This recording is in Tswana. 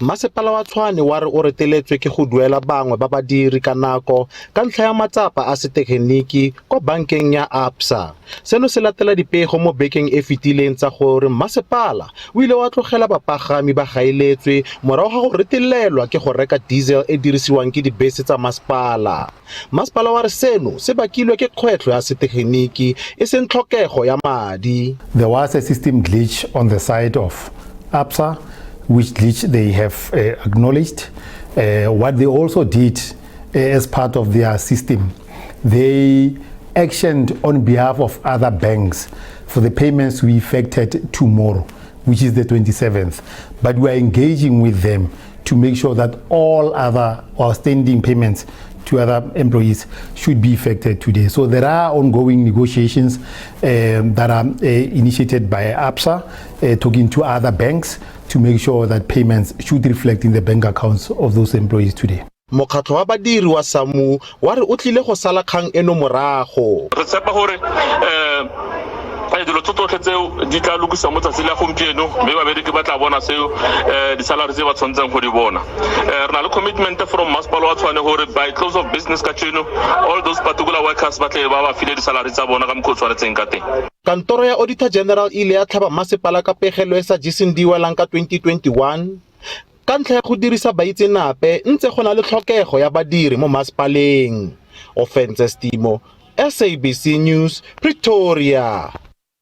Mmasepala wa Tshwane wa re o reteletswe ke go duela bangwe ba badiri ka nako ka ntlha ya matsapa a setegeniki kwa bankeng ya Absa. Seno se latela dipego mo bekeng e fetileng tsa gore Mmasepala o ile wa tlogela bapagami ba gaeletswe morago ga go retelelwa ke go reka diesel e dirisiwang ke dibese tsa masepala. Mmasepala wa re seno se bakilwe ke kgwetlho ya setegeniki e seng tlhokego ya madi. There was a system glitch on the side of Absa, which glitch they have acknowledged. What they also did as part of their system, they actioned on behalf of other banks for the payments to be effected tomorrow, which is the 27th. But we are engaging with them to make sure that all other outstanding payments to other employees should be effected today. So there are ongoing negotiations that are initiated by Absa, talking to other banks to make sure that payments should reflect in the bank accounts of those employees today. Mokgatlho wa badiri wa SAMWU wa re o tlile go sala kgang eno morago. Re tshepa gore dilo tsotlhe tseo di tla lokisa mo tsatsing la gompieno mme babereki ba tla bona seo di-salary tse ba tshwanetseng go di bona. Re na le commitment from Mmasepala wa Tshwane gore by close of business ka tsheno all those particular workers ba tle ba file di-salary tsa bona ka mokgwa o tshwanetseng ka teng. Kantoro ya Auditor General ile ya tlhaba Mmasepala ka pegelo e sa jeseng diwelang ka 2021 ka ntlha ya go dirisa baitsenape ntse go na le tlhokego ya badiri mo masepaleng. Offense Stimo, SABC News, Pretoria.